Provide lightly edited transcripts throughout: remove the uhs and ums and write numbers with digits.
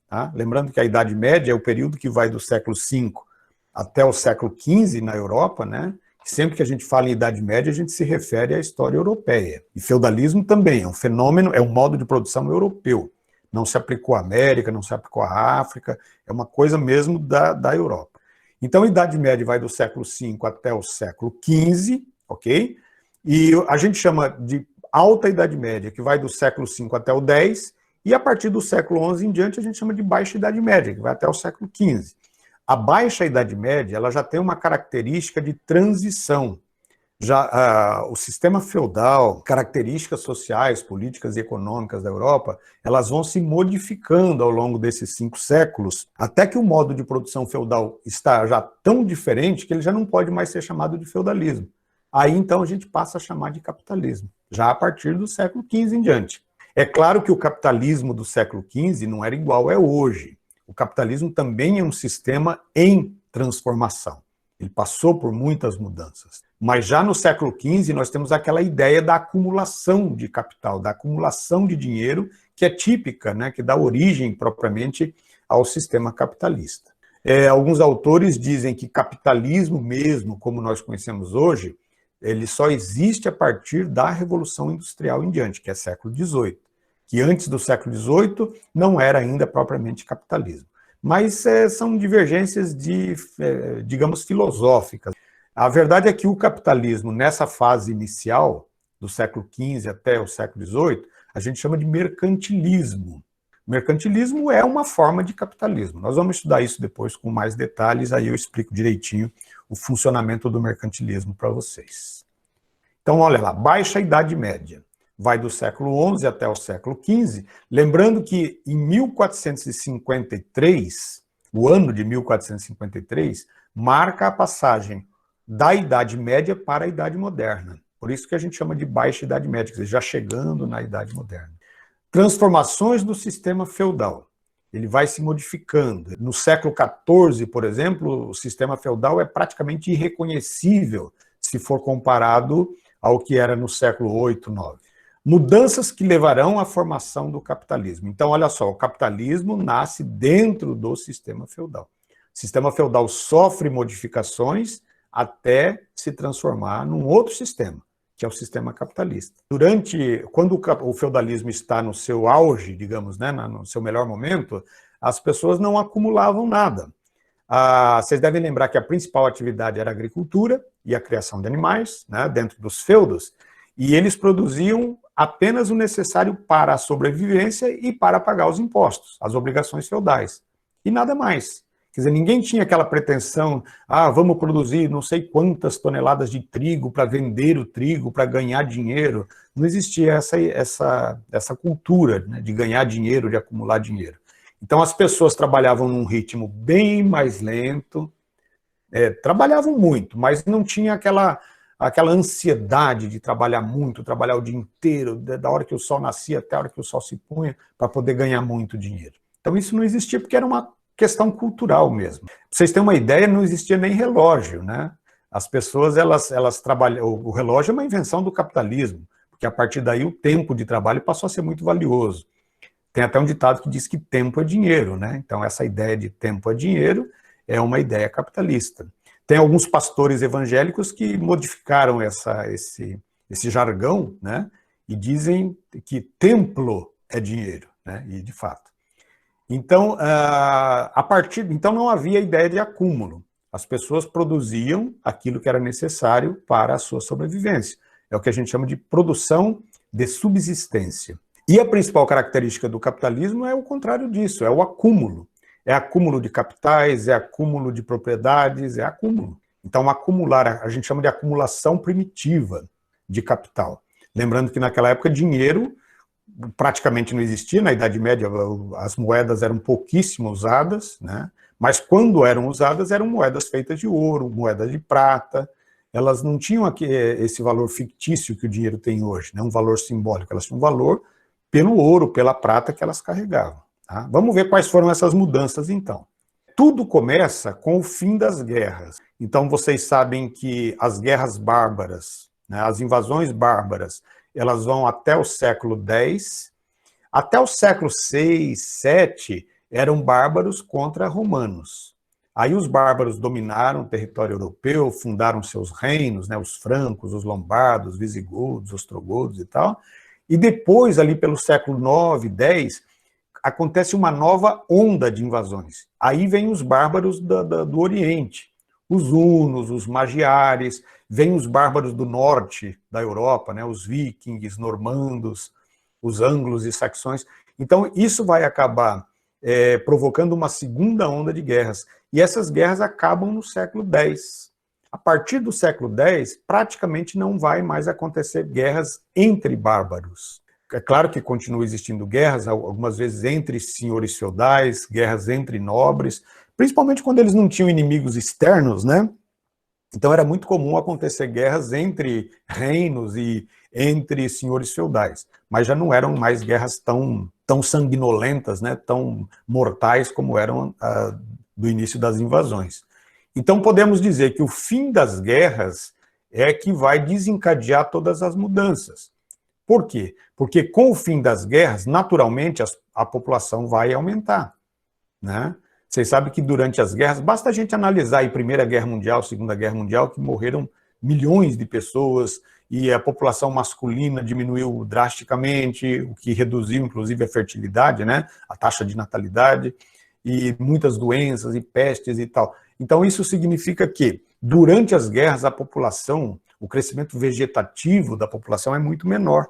Tá? Lembrando que a Idade Média é o período que vai do século V até o século XV na Europa, né? Sempre que a gente fala em Idade Média, a gente se refere à história europeia. E feudalismo também é um fenômeno, é um modo de produção europeu. Não se aplicou à América, não se aplicou à África, é uma coisa mesmo da Europa. Então, a Idade Média vai do século V até o século XV, ok? E a gente chama de Alta Idade Média, que vai do século V até o X, e a partir do século XI em diante a gente chama de Baixa Idade Média, que vai até o século XV. A Baixa Idade Média ela já tem uma característica de transição. Já o sistema feudal, características sociais, políticas e econômicas da Europa, elas vão se modificando ao longo desses 5 séculos, até que o modo de produção feudal está já tão diferente que ele já não pode mais ser chamado de feudalismo. Aí, então, a gente passa a chamar de capitalismo, já a partir do século XV em diante. É claro que o capitalismo do século XV não era igual a hoje. O capitalismo também é um sistema em transformação. Ele passou por muitas mudanças. Mas já no século XV nós temos aquela ideia da acumulação de capital, da acumulação de dinheiro, que é típica, né, que dá origem propriamente ao sistema capitalista. Alguns autores dizem que capitalismo mesmo, como nós conhecemos hoje, ele só existe a partir da Revolução Industrial em diante, que é século XVIII. Que antes do século XVIII não era ainda propriamente capitalismo. Mas são divergências digamos, filosóficas. A verdade é que o capitalismo, nessa fase inicial, do século XV até o século XVIII, a gente chama de mercantilismo. Mercantilismo é uma forma de capitalismo. Nós vamos estudar isso depois com mais detalhes, aí eu explico direitinho o funcionamento do mercantilismo para vocês. Então, olha lá, Baixa Idade Média. Vai do século XI até o século XV, lembrando que em 1453, o ano de 1453, marca a passagem da Idade Média para a Idade Moderna. Por isso que a gente chama de Baixa Idade Média, quer dizer, já chegando na Idade Moderna. Transformações do sistema feudal. Ele vai se modificando. No século XIV, por exemplo, o sistema feudal é praticamente irreconhecível se for comparado ao que era no século VIII, IX. Mudanças que levarão à formação do capitalismo. Então, olha só, o capitalismo nasce dentro do sistema feudal. O sistema feudal sofre modificações até se transformar num outro sistema, que é o sistema capitalista. Quando o feudalismo está no seu auge, digamos, né, no seu melhor momento, as pessoas não acumulavam nada. Vocês devem lembrar que a principal atividade era a agricultura e a criação de animais, né, dentro dos feudos, e eles produziam apenas o necessário para a sobrevivência e para pagar os impostos, as obrigações feudais, e nada mais. Quer dizer, ninguém tinha aquela pretensão, vamos produzir não sei quantas toneladas de trigo para vender o trigo, para ganhar dinheiro. Não existia essa cultura, né, de ganhar dinheiro, de acumular dinheiro. Então as pessoas trabalhavam num ritmo bem mais lento, trabalhavam muito, mas não tinha aquela ansiedade de trabalhar muito, trabalhar o dia inteiro, da hora que o sol nascia até a hora que o sol se punha, para poder ganhar muito dinheiro. Então isso não existia porque era uma questão cultural mesmo. Pra vocês terem uma ideia, não existia nem relógio, né? As pessoas, elas trabalham, o relógio é uma invenção do capitalismo, porque a partir daí o tempo de trabalho passou a ser muito valioso. Tem até um ditado que diz que tempo é dinheiro, né? Então essa ideia de tempo é dinheiro é uma ideia capitalista. Tem alguns pastores evangélicos que modificaram esse jargão, né? E dizem que templo é dinheiro, né? E de fato. Então, então não havia ideia de acúmulo. As pessoas produziam aquilo que era necessário para a sua sobrevivência. É o que a gente chama de produção de subsistência. E a principal característica do capitalismo é o contrário disso, é o acúmulo. É acúmulo de capitais, é acúmulo de propriedades, é acúmulo. Então, acumular, a gente chama de acumulação primitiva de capital. Lembrando que naquela época dinheiro praticamente não existia, na Idade Média as moedas eram pouquíssimo usadas, né? Mas quando eram usadas eram moedas feitas de ouro, moedas de prata, elas não tinham esse valor fictício que o dinheiro tem hoje, né? Um valor simbólico, elas tinham um valor pelo ouro, pela prata que elas carregavam. Tá? Vamos ver quais foram essas mudanças então. Tudo começa com o fim das guerras. Então vocês sabem que as guerras bárbaras, né, as invasões bárbaras, elas vão até o século X. Até o século VI, VII, eram bárbaros contra romanos. Aí os bárbaros dominaram o território europeu, fundaram seus reinos, né, os francos, os lombardos, os visigodos, os ostrogodos e tal. E depois, ali pelo século IX, X, acontece uma nova onda de invasões. Aí vem os bárbaros do Oriente, os hunos, os magiares, vêm os bárbaros do norte da Europa, né, os vikings, normandos, os anglos e saxões. Então, isso vai acabar provocando uma segunda onda de guerras. E essas guerras acabam no século X. A partir do século X, praticamente não vai mais acontecer guerras entre bárbaros. É claro que continua existindo guerras, algumas vezes entre senhores feudais, guerras entre nobres, principalmente quando eles não tinham inimigos externos, né? Então era muito comum acontecer guerras entre reinos e entre senhores feudais, mas já não eram mais guerras tão sanguinolentas, né, tão mortais como eram do início das invasões. Então podemos dizer que o fim das guerras é que vai desencadear todas as mudanças. Por quê? Porque com o fim das guerras, naturalmente, a população vai aumentar, né? Vocês sabem que durante as guerras, basta a gente analisar a Primeira Guerra Mundial, Segunda Guerra Mundial, que morreram milhões de pessoas e a população masculina diminuiu drasticamente, o que reduziu, inclusive, a fertilidade, né? A taxa de natalidade, e muitas doenças e pestes e tal. Então, isso significa que, durante as guerras, a população, o crescimento vegetativo da população é muito menor.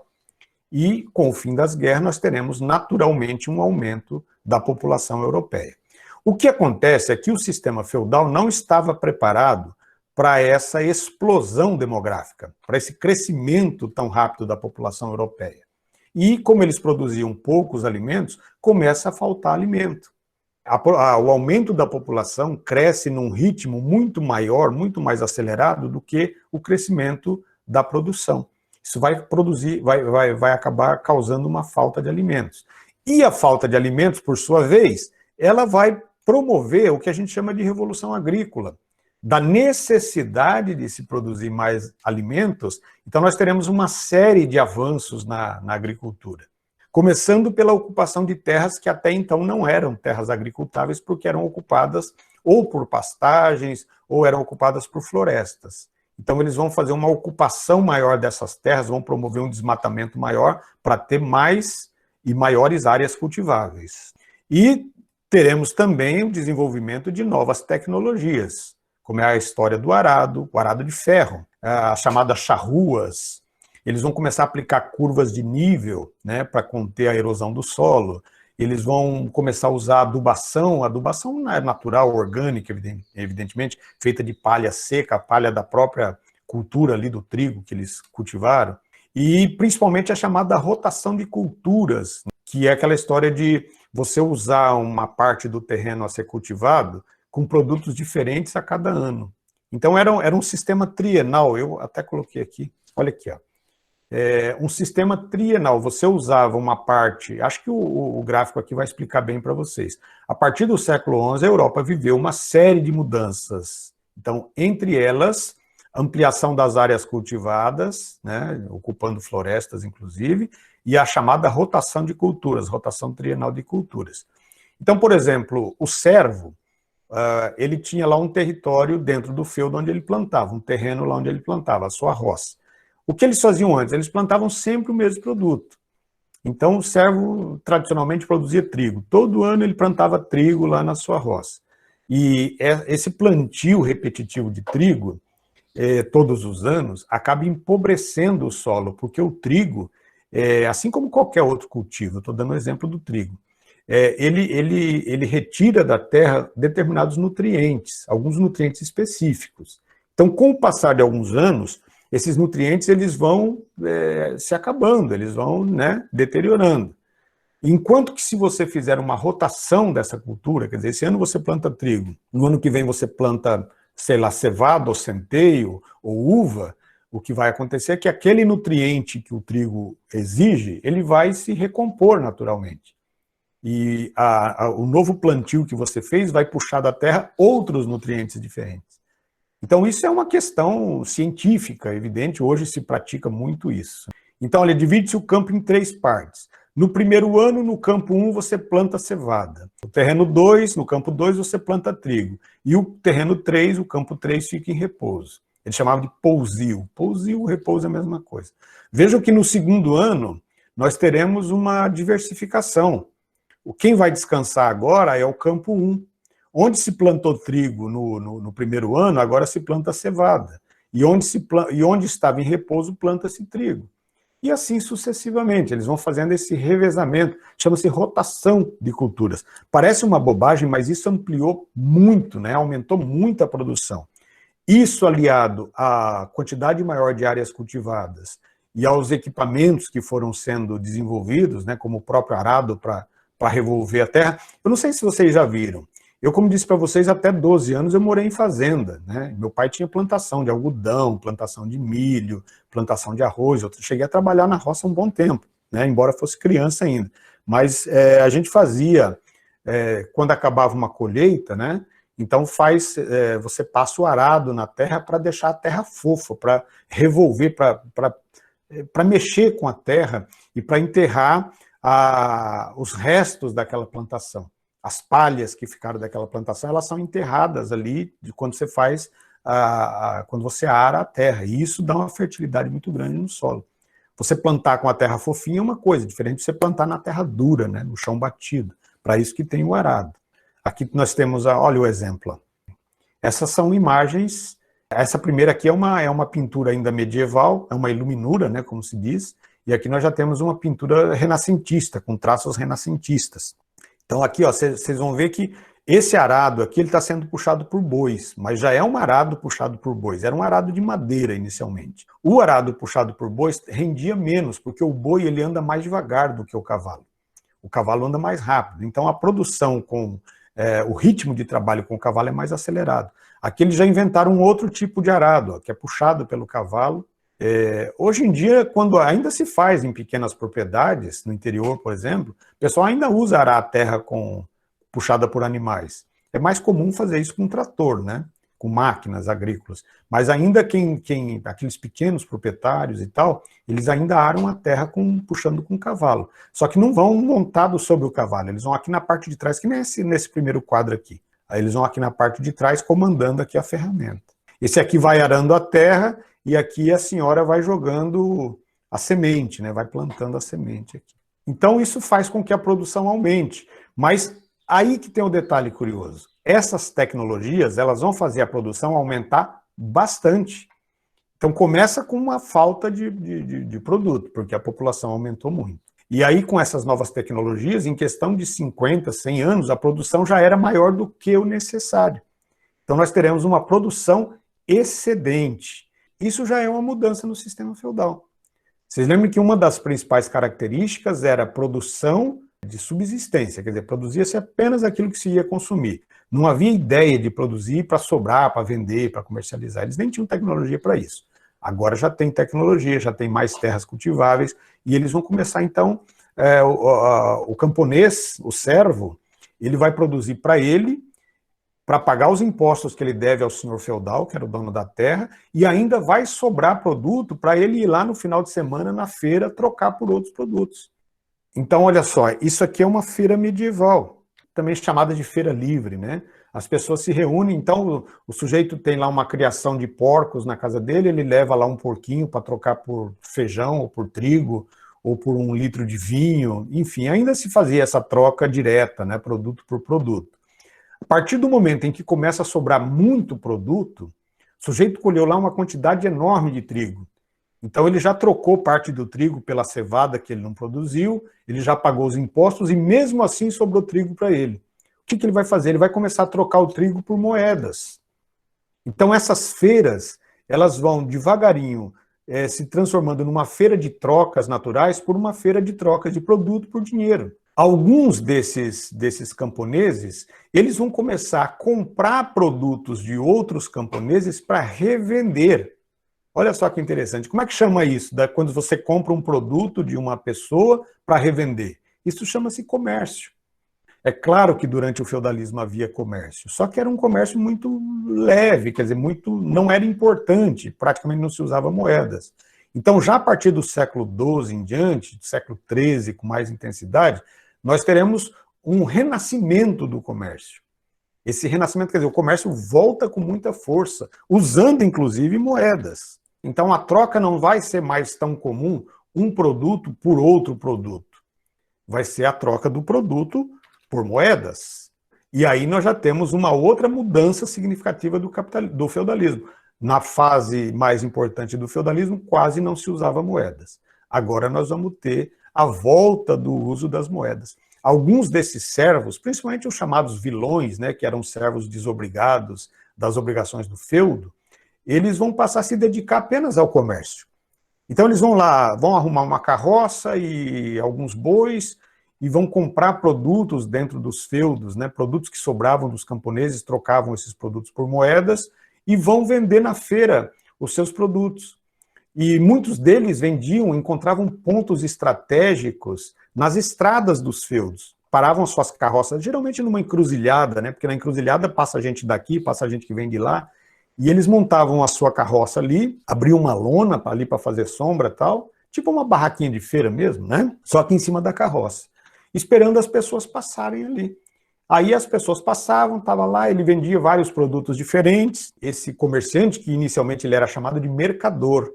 E, com o fim das guerras, nós teremos naturalmente um aumento da população europeia. O que acontece é que o sistema feudal não estava preparado para essa explosão demográfica, para esse crescimento tão rápido da população europeia. E, como eles produziam poucos alimentos, começa a faltar alimento. O aumento da população cresce num ritmo muito maior, muito mais acelerado do que o crescimento da produção. Isso vai produzir, vai acabar causando uma falta de alimentos. E a falta de alimentos, por sua vez, ela vai promover o que a gente chama de revolução agrícola, da necessidade de se produzir mais alimentos. Então nós teremos uma série de avanços na agricultura. Começando pela ocupação de terras que até então não eram terras agricultáveis, porque eram ocupadas ou por pastagens, ou eram ocupadas por florestas. Então eles vão fazer uma ocupação maior dessas terras, vão promover um desmatamento maior para ter mais e maiores áreas cultiváveis. E teremos também o desenvolvimento de novas tecnologias, como é a história do arado, o arado de ferro, as chamadas charruas. Eles vão começar a aplicar curvas de nível, né, para conter a erosão do solo. Eles vão começar a usar adubação. A adubação não é natural, orgânica, evidentemente, feita de palha seca, a palha da própria cultura ali do trigo que eles cultivaram. E principalmente a chamada rotação de culturas, que é aquela história de você usar uma parte do terreno a ser cultivado com produtos diferentes a cada ano. Então era um sistema trienal, eu até coloquei aqui, olha aqui, ó. Um sistema trienal, você usava uma parte, acho que o gráfico aqui vai explicar bem para vocês. A partir do século XI, a Europa viveu uma série de mudanças. Então, entre elas, ampliação das áreas cultivadas, né, ocupando florestas, inclusive, e a chamada rotação de culturas, rotação trienal de culturas. Então, por exemplo, o servo, ele tinha lá um território dentro do feudo onde ele plantava, um terreno lá onde ele plantava, a sua roça. O que eles faziam antes? Eles plantavam sempre o mesmo produto. Então, o servo tradicionalmente produzia trigo. Todo ano ele plantava trigo lá na sua roça. E esse plantio repetitivo de trigo, todos os anos, acaba empobrecendo o solo, porque o trigo, assim como qualquer outro cultivo, estou dando o exemplo do trigo, ele retira da terra determinados nutrientes, alguns nutrientes específicos. Então, com o passar de alguns anos, esses nutrientes eles vão se acabando, eles vão, né, deteriorando. Enquanto que se você fizer uma rotação dessa cultura, quer dizer, esse ano você planta trigo, no ano que vem você planta, sei lá, cevada ou centeio ou uva, o que vai acontecer é que aquele nutriente que o trigo exige, ele vai se recompor naturalmente. E o novo plantio que você fez vai puxar da terra outros nutrientes diferentes. Então, isso é uma questão científica, evidente, hoje se pratica muito isso. Então, olha, divide-se o campo em 3 partes. No primeiro ano, no campo 1, você planta cevada. No terreno 2, no campo 2, você planta trigo. E o terreno 3, o campo 3, fica em repouso. Ele chamava de pousio. Pousio, repouso é a mesma coisa. Vejam que no segundo ano, nós teremos uma diversificação. Quem vai descansar agora é o campo 1. Onde se plantou trigo no primeiro ano, agora se planta cevada. E onde estava em repouso, planta-se trigo. E assim sucessivamente, eles vão fazendo esse revezamento, chama-se rotação de culturas. Parece uma bobagem, mas isso ampliou muito, né? Aumentou muito a produção. Isso aliado à quantidade maior de áreas cultivadas e aos equipamentos que foram sendo desenvolvidos, né, como o próprio arado para revolver a terra. Eu não sei se vocês já viram. Eu, como disse para vocês, até 12 anos eu morei em fazenda, né? Meu pai tinha plantação de algodão, plantação de milho, plantação de arroz. Eu cheguei a trabalhar na roça um bom tempo, né? Embora fosse criança ainda. Mas a gente fazia, quando acabava uma colheita, né? Então você passa o arado na terra para deixar a terra fofa, para revolver, para mexer com a terra e para enterrar os restos daquela plantação. As palhas que ficaram daquela plantação, elas são enterradas ali de quando você faz, quando você ara a terra. E isso dá uma fertilidade muito grande no solo. Você plantar com a terra fofinha é uma coisa, diferente de você plantar na terra dura, né, no chão batido. Para isso que tem o arado. Aqui nós temos, olha o exemplo. Essas são imagens, essa primeira aqui é uma pintura ainda medieval, é uma iluminura, né, como se diz, e aqui nós já temos uma pintura renascentista, com traços renascentistas. Então aqui, ó, vocês vão ver que esse arado aqui está sendo puxado por bois, mas já é um arado puxado por bois, era um arado de madeira inicialmente. O arado puxado por bois rendia menos, porque o boi ele anda mais devagar do que o cavalo. O cavalo anda mais rápido, então a produção o ritmo de trabalho com o cavalo é mais acelerado. Aqui eles já inventaram um outro tipo de arado, ó, que é puxado pelo cavalo. Hoje em dia, quando ainda se faz em pequenas propriedades, no interior, por exemplo, o pessoal ainda usa arar a terra puxada por animais. É mais comum fazer isso com trator, né? Com máquinas agrícolas. Mas ainda aqueles pequenos proprietários e tal, eles ainda aram a terra puxando com cavalo. Só que não vão montados sobre o cavalo, eles vão aqui na parte de trás, que nem nesse primeiro quadro aqui. Aí eles vão aqui na parte de trás comandando aqui a ferramenta. Esse aqui vai arando a terra e aqui a senhora vai jogando a semente, né? Vai plantando a semente aqui. Então isso faz com que a produção aumente. Mas aí que tem um detalhe curioso. Essas tecnologias, elas vão fazer a produção aumentar bastante. Então começa com uma falta de produto, porque a população aumentou muito. E aí com essas novas tecnologias, em questão de 50, 100 anos, a produção já era maior do que o necessário. Então nós teremos uma produção excedente. Isso já é uma mudança no sistema feudal. Vocês lembram que uma das principais características era a produção de subsistência, quer dizer, produzia-se apenas aquilo que se ia consumir. Não havia ideia de produzir para sobrar, para vender, para comercializar. Eles nem tinham tecnologia para isso. Agora já tem tecnologia, já tem mais terras cultiváveis, e eles vão começar, então, o camponês, o servo, ele vai produzir para ele, para pagar os impostos que ele deve ao senhor feudal, que era o dono da terra, e ainda vai sobrar produto para ele ir lá no final de semana na feira trocar por outros produtos. Então, olha só, isso aqui é uma feira medieval, também chamada de feira livre, né? As pessoas se reúnem, então o sujeito tem lá uma criação de porcos na casa dele, ele leva lá um porquinho para trocar por feijão, ou por trigo, ou por 1 litro de vinho, enfim, ainda se fazia essa troca direta, né? Produto por produto. A partir do momento em que começa a sobrar muito produto, o sujeito colheu lá uma quantidade enorme de trigo. Então ele já trocou parte do trigo pela cevada que ele não produziu, ele já pagou os impostos e mesmo assim sobrou trigo para ele. O que ele vai fazer? Ele vai começar a trocar o trigo por moedas. Então essas feiras, elas vão devagarinho se transformando numa feira de trocas naturais por uma feira de trocas de produto por dinheiro. Alguns desses camponeses, eles vão começar a comprar produtos de outros camponeses para revender. Olha só que interessante. Como é que chama isso? Quando você compra um produto de uma pessoa para revender? Isso chama-se comércio. É claro que durante o feudalismo havia comércio, só que era um comércio muito leve, quer dizer, não era importante, praticamente não se usava moedas. Então, já a partir do século XII em diante, do século XIII com mais intensidade, nós teremos um renascimento do comércio. Esse renascimento, quer dizer, o comércio volta com muita força, usando inclusive moedas. Então, a troca não vai ser mais tão comum um produto por outro produto. Vai ser a troca do produto por moedas. E aí nós já temos uma outra mudança significativa do feudalismo. Na fase mais importante do feudalismo, quase não se usava moedas. Agora nós vamos ter a volta do uso das moedas. Alguns desses servos, principalmente os chamados vilões, né, que eram servos desobrigados das obrigações do feudo, eles vão passar a se dedicar apenas ao comércio. Então eles vão lá, vão arrumar uma carroça e alguns bois e vão comprar produtos dentro dos feudos, né, produtos que sobravam dos camponeses, trocavam esses produtos por moedas e vão vender na feira os seus produtos. E muitos deles vendiam, encontravam pontos estratégicos nas estradas dos feudos. Paravam suas carroças, geralmente numa encruzilhada, né? Porque na encruzilhada passa gente daqui, passa gente que vem de lá, e eles montavam a sua carroça ali, abriam uma lona ali para fazer sombra e tal, tipo uma barraquinha de feira mesmo, né? Só que em cima da carroça, esperando as pessoas passarem ali. Aí as pessoas passavam, estava lá, ele vendia vários produtos diferentes. Esse comerciante, que inicialmente ele era chamado de mercador,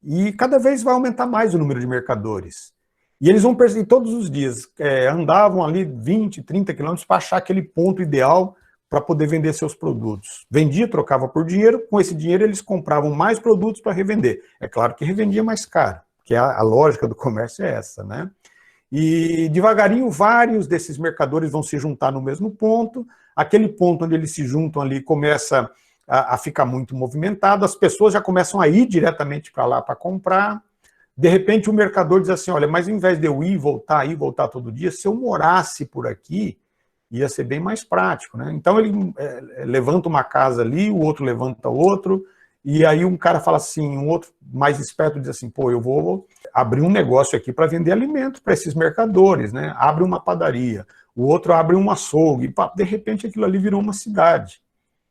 e cada vez vai aumentar mais o número de mercadores. E eles vão perseguir todos os dias, andavam ali 20, 30 quilômetros para achar aquele ponto ideal para poder vender seus produtos. Vendia, trocava por dinheiro, com esse dinheiro eles compravam mais produtos para revender. É claro que revendia mais caro, porque a lógica do comércio é essa, né? E devagarinho vários desses mercadores vão se juntar no mesmo ponto, aquele ponto onde eles se juntam ali começa a ficar muito movimentado, as pessoas já começam a ir diretamente para lá para comprar. De repente o mercador diz assim, olha, mas ao invés de eu ir e voltar todo dia, se eu morasse por aqui, ia ser bem mais prático, né? Então ele levanta uma casa ali, o outro levanta outro, e aí um cara fala assim, um outro mais esperto diz assim, pô, eu vou abrir um negócio aqui para vender alimento para esses mercadores, né? Abre uma padaria, o outro abre um açougue, e de repente aquilo ali virou uma cidade.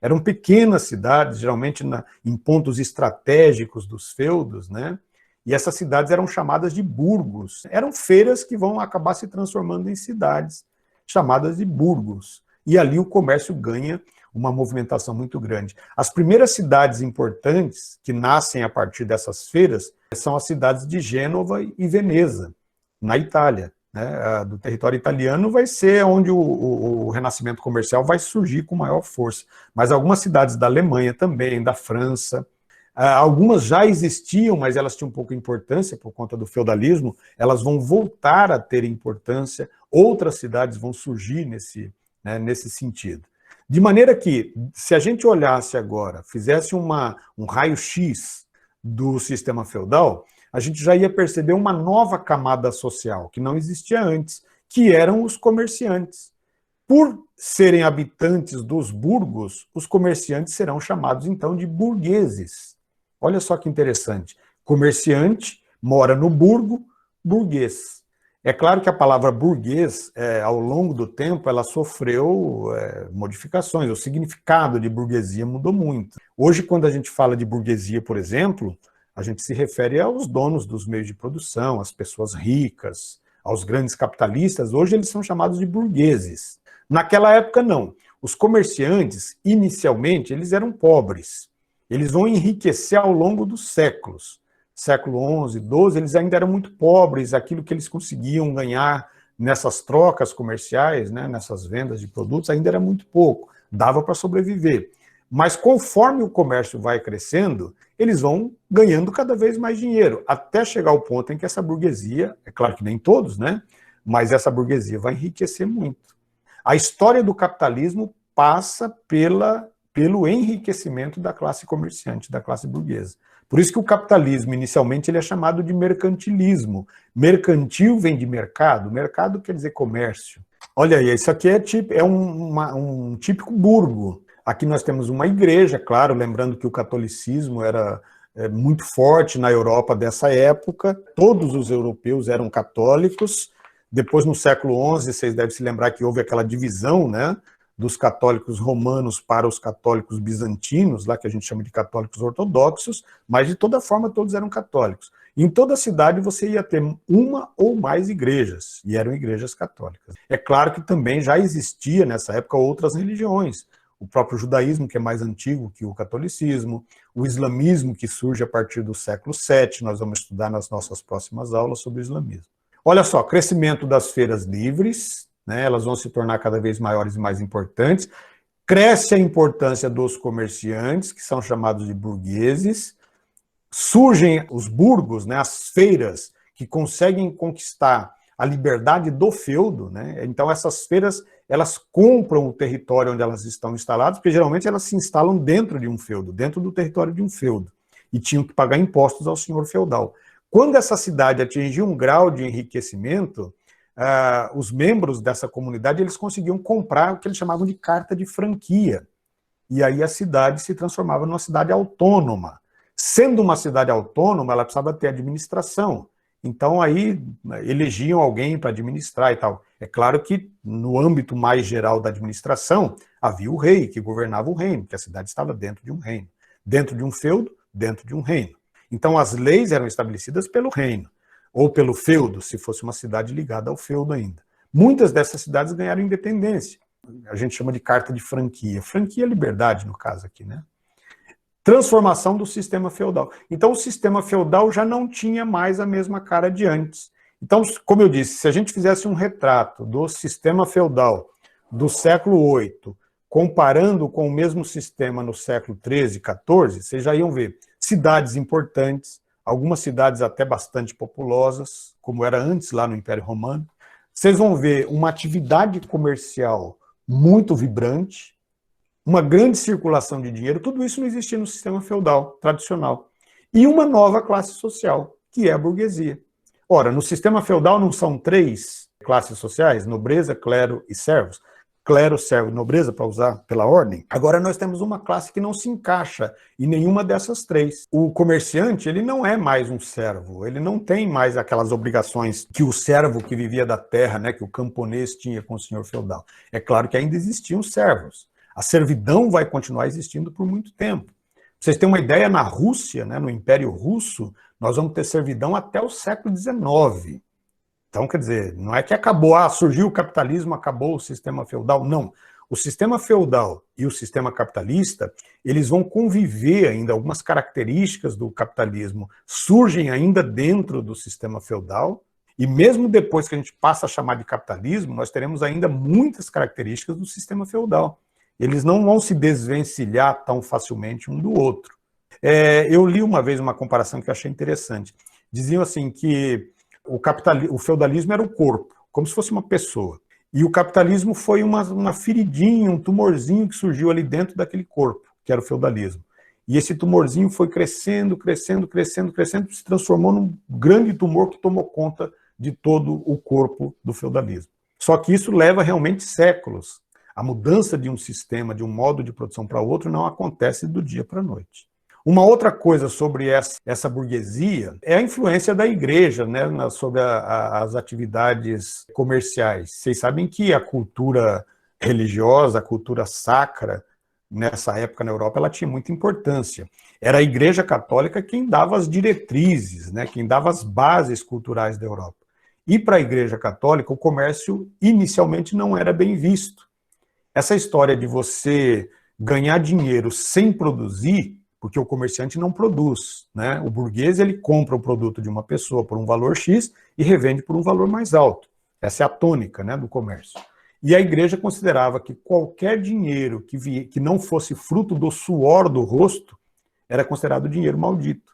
Eram pequenas cidades, geralmente em pontos estratégicos dos feudos, né? E essas cidades eram chamadas de burgos. Eram feiras que vão acabar se transformando em cidades, chamadas de burgos. E ali o comércio ganha uma movimentação muito grande. As primeiras cidades importantes que nascem a partir dessas feiras são as cidades de Gênova e Veneza, na Itália, né? Do território italiano vai ser onde o renascimento comercial vai surgir com maior força. Mas algumas cidades da Alemanha também, da França, algumas já existiam, mas elas tinham pouca importância por conta do feudalismo, elas vão voltar a ter importância, outras cidades vão surgir nesse sentido. De maneira que, se a gente olhasse agora, fizesse um raio-x do sistema feudal, a gente já ia perceber uma nova camada social, que não existia antes, que eram os comerciantes. Por serem habitantes dos burgos, os comerciantes serão chamados, então, de burgueses. Olha só que interessante. Comerciante, mora no burgo, burguês. É claro que a palavra burguês, ao longo do tempo, ela sofreu modificações. O significado de burguesia mudou muito. Hoje, quando a gente fala de burguesia, por exemplo, a gente se refere aos donos dos meios de produção, às pessoas ricas, aos grandes capitalistas. Hoje eles são chamados de burgueses. Naquela época, não. Os comerciantes, inicialmente, eles eram pobres. Eles vão enriquecer ao longo dos séculos. Século XI, XII, eles ainda eram muito pobres, aquilo que eles conseguiam ganhar nessas trocas comerciais, né, nessas vendas de produtos, ainda era muito pouco, dava para sobreviver. Mas conforme o comércio vai crescendo, eles vão ganhando cada vez mais dinheiro, até chegar ao ponto em que essa burguesia, é claro que nem todos, né, mas essa burguesia vai enriquecer muito. A história do capitalismo passa pelo enriquecimento da classe comerciante, da classe burguesa. Por isso que o capitalismo, inicialmente, ele é chamado de mercantilismo. Mercantil vem de mercado, mercado quer dizer comércio. Olha aí, isso aqui é um típico burgo. Aqui nós temos uma igreja, claro, lembrando que o catolicismo era muito forte na Europa dessa época, todos os europeus eram católicos. Depois, no século XI, vocês devem se lembrar que houve aquela divisão, né, dos católicos romanos para os católicos bizantinos, lá que a gente chama de católicos ortodoxos, mas de toda forma todos eram católicos. Em toda cidade você ia ter uma ou mais igrejas, e eram igrejas católicas. É claro que também já existia nessa época outras religiões, o próprio judaísmo, que é mais antigo que o catolicismo, o islamismo, que surge a partir do século VII, nós vamos estudar nas nossas próximas aulas sobre o islamismo. Olha só, crescimento das feiras livres, né, elas vão se tornar cada vez maiores e mais importantes, cresce a importância dos comerciantes, que são chamados de burgueses, surgem os burgos, né, as feiras, que conseguem conquistar a liberdade do feudo, né? Então essas feiras, elas compram o território onde elas estão instaladas, porque geralmente elas se instalam dentro de um feudo, dentro do território de um feudo, e tinham que pagar impostos ao senhor feudal. Quando essa cidade atingiu um grau de enriquecimento, os membros dessa comunidade eles conseguiam comprar o que eles chamavam de carta de franquia, e aí a cidade se transformava numa cidade autônoma. Sendo uma cidade autônoma, ela precisava ter administração. Então, aí, elegiam alguém para administrar e tal. É claro que, no âmbito mais geral da administração, havia o rei, que governava o reino, porque a cidade estava dentro de um reino. Dentro de um feudo, dentro de um reino. Então, as leis eram estabelecidas pelo reino, ou pelo feudo, se fosse uma cidade ligada ao feudo ainda. Muitas dessas cidades ganharam independência. A gente chama de carta de franquia. Franquia é liberdade, no caso aqui, né? Transformação do sistema feudal. Então, o sistema feudal já não tinha mais a mesma cara de antes. Então, como eu disse, se a gente fizesse um retrato do sistema feudal do século VIII, comparando com o mesmo sistema no século XIII e XIV, vocês já iam ver cidades importantes, algumas cidades até bastante populosas, como era antes lá no Império Romano. Vocês vão ver uma atividade comercial muito vibrante, uma grande circulação de dinheiro, tudo isso não existia no sistema feudal tradicional. E uma nova classe social, que é a burguesia. Ora, no sistema feudal não são 3 classes sociais, nobreza, clero e servos. Clero, servo e nobreza, para usar pela ordem. Agora nós temos uma classe que não se encaixa em nenhuma dessas 3. O comerciante, ele não é mais um servo, ele não tem mais aquelas obrigações que o servo que vivia da terra, né, que o camponês tinha com o senhor feudal. É claro que ainda existiam servos. A servidão vai continuar existindo por muito tempo. Pra vocês terem uma ideia, na Rússia, né, no Império Russo, nós vamos ter servidão até o século XIX. Então, quer dizer, não é que acabou, surgiu o capitalismo, acabou o sistema feudal, não. O sistema feudal e o sistema capitalista, eles vão conviver ainda, algumas características do capitalismo surgem ainda dentro do sistema feudal, e mesmo depois que a gente passa a chamar de capitalismo, nós teremos ainda muitas características do sistema feudal. Eles não vão se desvencilhar tão facilmente um do outro. Eu li uma vez uma comparação que eu achei interessante. Diziam assim que o feudalismo era o corpo, como se fosse uma pessoa. E o capitalismo foi uma feridinha, um tumorzinho que surgiu ali dentro daquele corpo, que era o feudalismo. E esse tumorzinho foi crescendo, crescendo, crescendo, crescendo, se transformou num grande tumor que tomou conta de todo o corpo do feudalismo. Só que isso leva realmente séculos. A mudança de um sistema, de um modo de produção para outro, não acontece do dia para a noite. Uma outra coisa sobre essa burguesia é a influência da igreja, né, sobre as atividades comerciais. Vocês sabem que a cultura religiosa, a cultura sacra, nessa época na Europa, ela tinha muita importância. Era a Igreja Católica quem dava as diretrizes, né, quem dava as bases culturais da Europa. E para a Igreja Católica, o comércio inicialmente não era bem visto. Essa história de você ganhar dinheiro sem produzir, porque o comerciante não produz, né? O burguês, ele compra o produto de uma pessoa por um valor X e revende por um valor mais alto. Essa é a tônica, né, do comércio. E a igreja considerava que qualquer dinheiro que não fosse fruto do suor do rosto era considerado dinheiro maldito.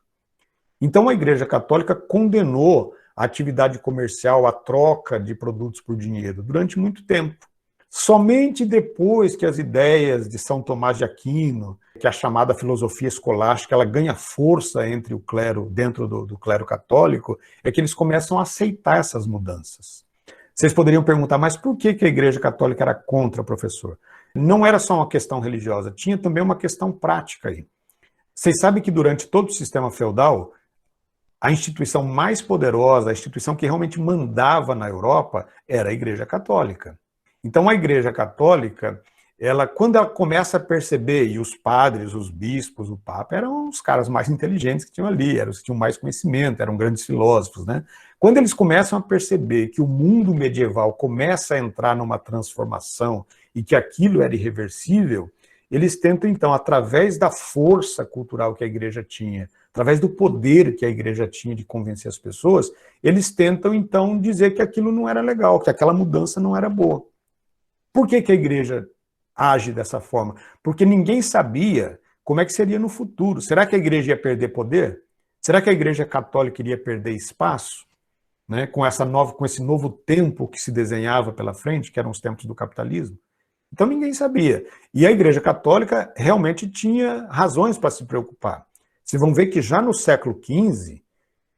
Então a Igreja Católica condenou a atividade comercial, a troca de produtos por dinheiro, durante muito tempo. Somente depois que as ideias de São Tomás de Aquino, que é a chamada filosofia escolástica, ela ganha força entre o clero, dentro do clero católico, é que eles começam a aceitar essas mudanças. Vocês poderiam perguntar, mas por que a Igreja Católica era contra, professor? Não era só uma questão religiosa, tinha também uma questão prática aí. Vocês sabem que durante todo o sistema feudal, a instituição mais poderosa, a instituição que realmente mandava na Europa, era a Igreja Católica. Então, a Igreja Católica, quando ela começa a perceber, e os padres, os bispos, o Papa, eram os caras mais inteligentes que tinham ali, eram os que tinham mais conhecimento, eram grandes filósofos, né? Quando eles começam a perceber que o mundo medieval começa a entrar numa transformação e que aquilo era irreversível, eles tentam, então, através da força cultural que a igreja tinha, através do poder que a igreja tinha de convencer as pessoas, eles tentam, então, dizer que aquilo não era legal, que aquela mudança não era boa. Por que a igreja age dessa forma? Porque ninguém sabia como é que seria no futuro. Será que a igreja ia perder poder? Será que a igreja católica iria perder espaço? Né, com esse novo tempo que se desenhava pela frente, que eram os tempos do capitalismo? Então ninguém sabia. E a Igreja Católica realmente tinha razões para se preocupar. Vocês vão ver que já no século XV,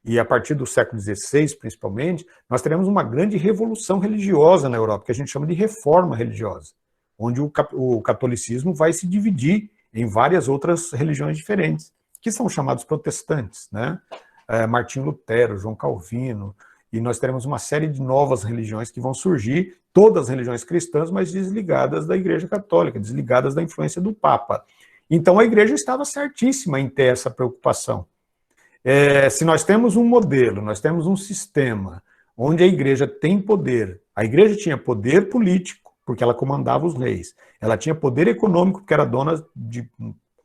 e a partir do século XVI principalmente, nós teremos uma grande revolução religiosa na Europa, que a gente chama de reforma religiosa, onde o catolicismo vai se dividir em várias outras religiões diferentes, que são chamados protestantes, né? Martinho Lutero, João Calvino, e nós teremos uma série de novas religiões que vão surgir, todas as religiões cristãs, mas desligadas da Igreja Católica, desligadas da influência do Papa. Então a Igreja estava certíssima em ter essa preocupação. Se nós temos um modelo, nós temos um sistema onde a Igreja tem poder, a Igreja tinha poder político, porque ela comandava os reis, ela tinha poder econômico, porque era dona de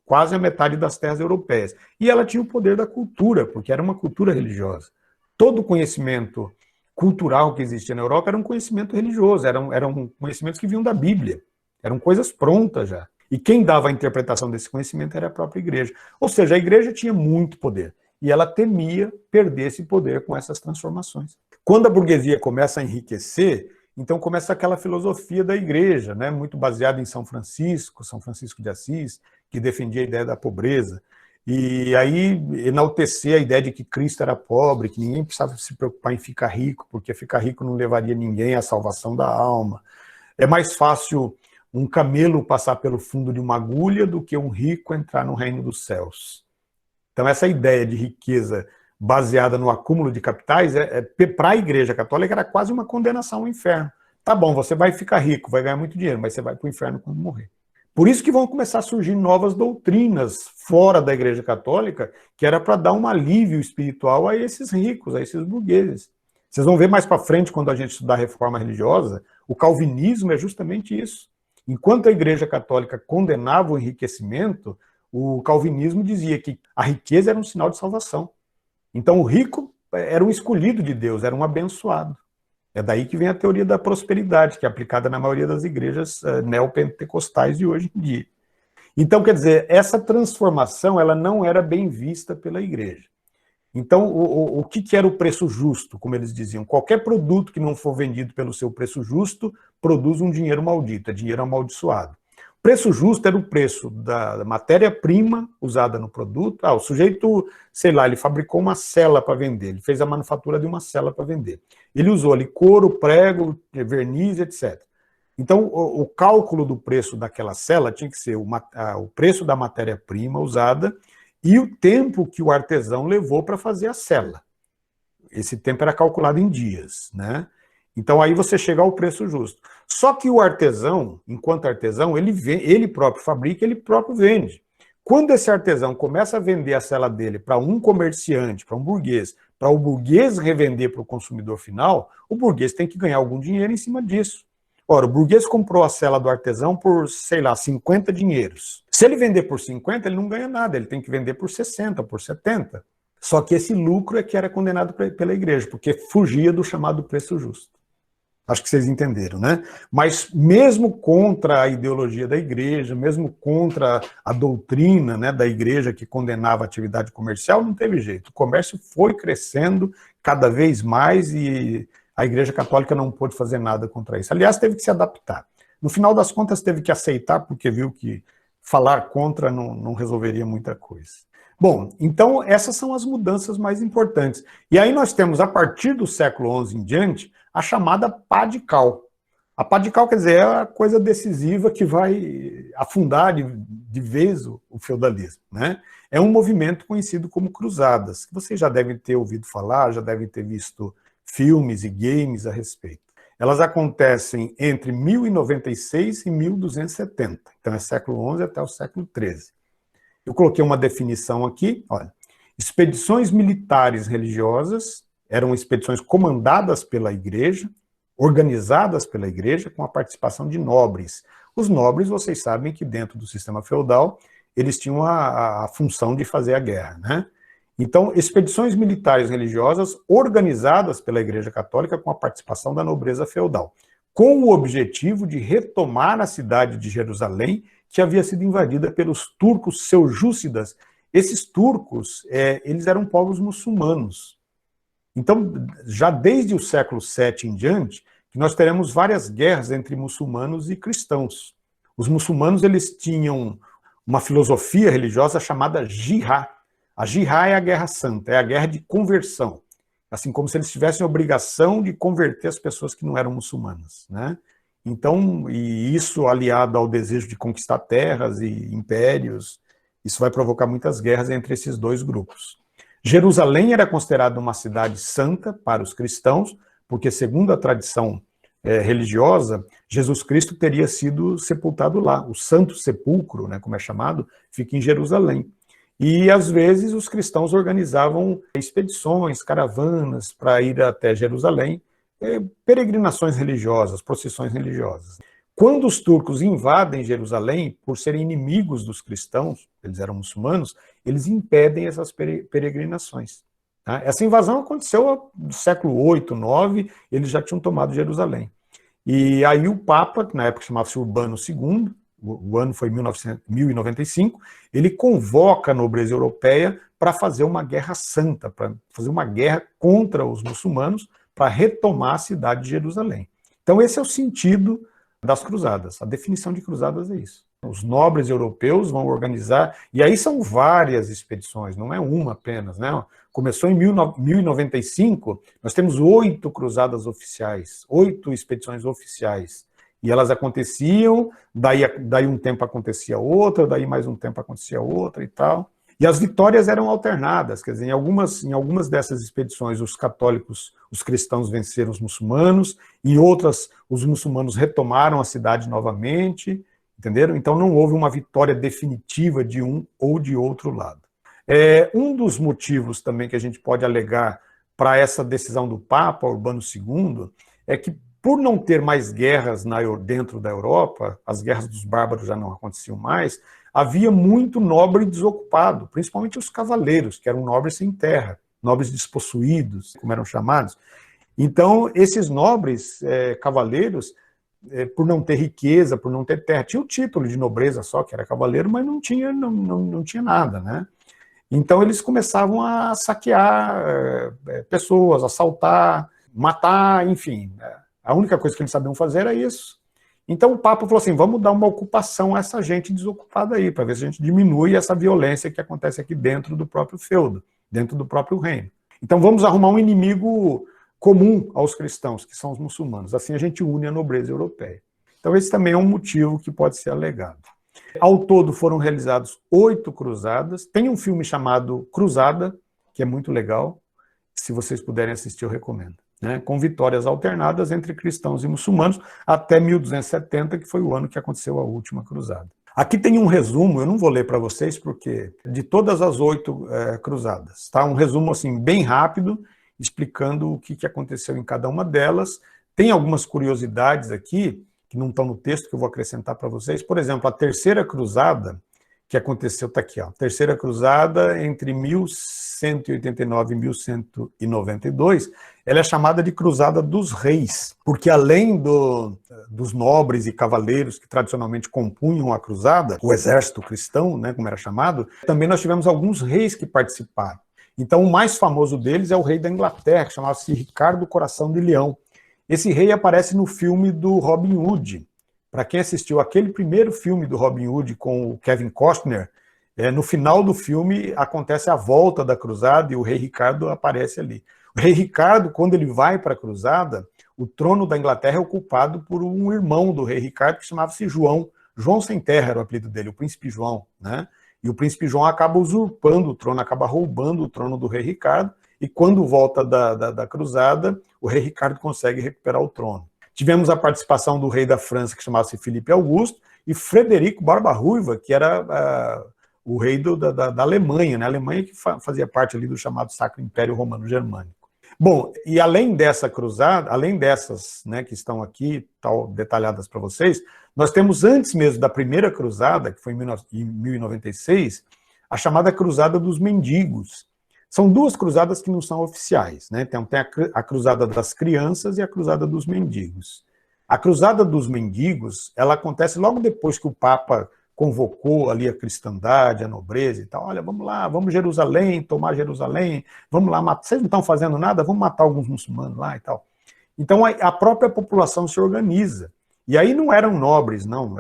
quase a metade das terras europeias, e ela tinha o poder da cultura, porque era uma cultura religiosa. Todo o conhecimento cultural que existia na Europa era um conhecimento religioso, eram conhecimentos que vinham da Bíblia, eram coisas prontas já. E quem dava a interpretação desse conhecimento era a própria igreja. Ou seja, a igreja tinha muito poder, e ela temia perder esse poder com essas transformações. Quando a burguesia começa a enriquecer, então começa aquela filosofia da igreja, né, muito baseada em São Francisco de Assis, que defendia a ideia da pobreza. E aí enaltecer a ideia de que Cristo era pobre, que ninguém precisava se preocupar em ficar rico, porque ficar rico não levaria ninguém à salvação da alma. É mais fácil um camelo passar pelo fundo de uma agulha do que um rico entrar no reino dos céus. Então essa ideia de riqueza baseada no acúmulo de capitais, para a Igreja Católica era quase uma condenação ao inferno. Tá bom, você vai ficar rico, vai ganhar muito dinheiro, mas você vai para o inferno quando morrer. Por isso que vão começar a surgir novas doutrinas fora da Igreja Católica, que era para dar um alívio espiritual a esses ricos, a esses burgueses. Vocês vão ver mais para frente, quando a gente estudar a reforma religiosa, o calvinismo é justamente isso. Enquanto a Igreja Católica condenava o enriquecimento, o calvinismo dizia que a riqueza era um sinal de salvação. Então o rico era um escolhido de Deus, era um abençoado. É daí que vem a teoria da prosperidade, que é aplicada na maioria das igrejas neopentecostais de hoje em dia. Então, quer dizer, essa transformação ela não era bem vista pela igreja. Então, o que era o preço justo, como eles diziam? Qualquer produto que não for vendido pelo seu preço justo produz um dinheiro maldito, é dinheiro amaldiçoado. O preço justo era o preço da matéria-prima usada no produto. O sujeito, sei lá, ele fabricou uma cela para vender, ele fez a manufatura de uma cela para vender. Ele usou ali couro, prego, verniz, etc. Então, o cálculo do preço daquela cela tinha que ser o preço da matéria-prima usada e o tempo que o artesão levou para fazer a cela. Esse tempo era calculado em dias, né? Então aí você chega ao preço justo. Só que o artesão, enquanto artesão, ele próprio fabrica, ele próprio vende. Quando esse artesão começa a vender a cela dele para um comerciante, para um burguês, para o burguês revender para o consumidor final, o burguês tem que ganhar algum dinheiro em cima disso. Ora, o burguês comprou a cela do artesão por, sei lá, 50 dinheiros. Se ele vender por 50, ele não ganha nada, ele tem que vender por 60, por 70. Só que esse lucro é que era condenado pela igreja, porque fugia do chamado preço justo. Acho que vocês entenderam, né? Mas mesmo contra a ideologia da igreja, mesmo contra a doutrina, né, da igreja que condenava a atividade comercial, não teve jeito. O comércio foi crescendo cada vez mais e a Igreja Católica não pôde fazer nada contra isso. Aliás, teve que se adaptar. No final das contas, teve que aceitar, porque viu que falar contra não resolveria muita coisa. Bom, então essas são as mudanças mais importantes. E aí nós temos, a partir do século XI em diante, a chamada pá de cal. A pá de cal, quer dizer, é a coisa decisiva que vai afundar de vez o feudalismo, né? É um movimento conhecido como cruzadas, que vocês já devem ter ouvido falar, já devem ter visto filmes e games a respeito. elas acontecem entre 1096 e 1270. Então é século XI até o século XIII. Eu coloquei uma definição aqui, olha. Expedições militares religiosas eram expedições comandadas pela igreja, organizadas pela igreja, com a participação de nobres. Os nobres, vocês sabem que dentro do sistema feudal, eles tinham a função de fazer a guerra, né? Então, expedições militares religiosas organizadas pela Igreja Católica com a participação da nobreza feudal, com o objetivo de retomar a cidade de Jerusalém, que havia sido invadida pelos turcos seljúcidas. Esses turcos, eles eram povos muçulmanos. Então, já desde o século VII em diante, nós teremos várias guerras entre muçulmanos e cristãos. Os muçulmanos, eles tinham uma filosofia religiosa chamada jihad. A jihad é a guerra santa, é a guerra de conversão. Assim como se eles tivessem a obrigação de converter as pessoas que não eram muçulmanas, né? Então, e isso aliado ao desejo de conquistar terras e impérios, isso vai provocar muitas guerras entre esses dois grupos. Jerusalém era considerada uma cidade santa para os cristãos, porque, segundo a tradição religiosa, Jesus Cristo teria sido sepultado lá. O Santo Sepulcro, né, como é chamado, fica em Jerusalém. E, às vezes, os cristãos organizavam expedições, caravanas para ir até Jerusalém, peregrinações religiosas, procissões religiosas. Quando os turcos invadem Jerusalém, por serem inimigos dos cristãos, eles eram muçulmanos, eles impedem essas peregrinações. Tá? Essa invasão aconteceu no século VIII, IX, eles já tinham tomado Jerusalém. E aí o Papa, que na época chamava-se Urbano II, o ano foi 1095, ele convoca a nobreza europeia para fazer uma guerra santa, para fazer uma guerra contra os muçulmanos, para retomar a cidade de Jerusalém. Então esse é o sentido das cruzadas. A definição de cruzadas é isso. Os nobres europeus vão organizar, e aí são várias expedições, não é uma apenas, né? Começou em 1095, nós temos 8 cruzadas oficiais, 8 expedições oficiais. E elas aconteciam, daí um tempo acontecia outra, daí mais um tempo acontecia outra e tal. E as vitórias eram alternadas, quer dizer, em algumas dessas expedições os católicos, os cristãos venceram os muçulmanos, em outras os muçulmanos retomaram a cidade novamente, entenderam? Então não houve uma vitória definitiva de um ou de outro lado. Um dos motivos também que a gente pode alegar para essa decisão do Papa Urbano II é que, por não ter mais guerras dentro da Europa, as guerras dos bárbaros já não aconteciam mais, havia muito nobre desocupado, principalmente os cavaleiros, que eram nobres sem terra, nobres despossuídos, como eram chamados. Então, esses nobres cavaleiros, por não ter riqueza, por não ter terra, tinha o título de nobreza só, que era cavaleiro, mas não tinha nada, né? Então, eles começavam a saquear pessoas, assaltar, matar, enfim. A única coisa que eles sabiam fazer era isso. Então o Papa falou assim, vamos dar uma ocupação a essa gente desocupada aí, para ver se a gente diminui essa violência que acontece aqui dentro do próprio feudo, dentro do próprio reino. Então vamos arrumar um inimigo comum aos cristãos, que são os muçulmanos. Assim a gente une a nobreza europeia. Então esse também é um motivo que pode ser alegado. Ao todo foram realizadas 8 cruzadas. Tem um filme chamado Cruzada, que é muito legal. Se vocês puderem assistir, eu recomendo. Né, com vitórias alternadas entre cristãos e muçulmanos, até 1270, que foi o ano que aconteceu a última cruzada. Aqui tem um resumo, eu não vou ler para vocês, porque de todas as 8 cruzadas, tá? Um resumo assim, bem rápido, explicando o que aconteceu em cada uma delas. Tem algumas curiosidades aqui, que não estão no texto, que eu vou acrescentar para vocês. Por exemplo, a terceira cruzada, que aconteceu, está aqui, ó. Terceira cruzada entre 1189 e 1192, ela é chamada de Cruzada dos Reis, porque além dos nobres e cavaleiros que tradicionalmente compunham a cruzada, o exército cristão, né, como era chamado, também nós tivemos alguns reis que participaram. Então o mais famoso deles é o rei da Inglaterra, que chamava-se Ricardo Coração de Leão. Esse rei aparece no filme do Robin Hood. Para quem assistiu aquele primeiro filme do Robin Hood com o Kevin Costner, no final do filme acontece a volta da cruzada e o rei Ricardo aparece ali. O rei Ricardo, quando ele vai para a cruzada, o trono da Inglaterra é ocupado por um irmão do rei Ricardo que chamava-se João. João Sem Terra era o apelido dele, o príncipe João, né? E o príncipe João acaba usurpando o trono, acaba roubando o trono do rei Ricardo, e quando volta da cruzada, o rei Ricardo consegue recuperar o trono. Tivemos a participação do rei da França, que chamava-se Filipe Augusto, e Frederico Barba-Ruiva, que era o rei da Alemanha, né? A Alemanha que fazia parte ali do chamado Sacro Império Romano Germânico. Bom, e além dessa cruzada, além dessas, né, que estão aqui, tal, detalhadas para vocês, nós temos antes mesmo da primeira cruzada, que foi em 1096, a chamada Cruzada dos Mendigos. São duas cruzadas que não são oficiais, né? Então tem a Cruzada das Crianças e a Cruzada dos Mendigos. A Cruzada dos Mendigos, ela acontece logo depois que o Papa convocou ali a cristandade, a nobreza e tal. Olha, vamos lá, vamos Jerusalém, tomar Jerusalém, vamos lá, vocês não estão fazendo nada, vamos matar alguns muçulmanos lá e tal. Então a própria população se organiza. E aí não eram nobres, não.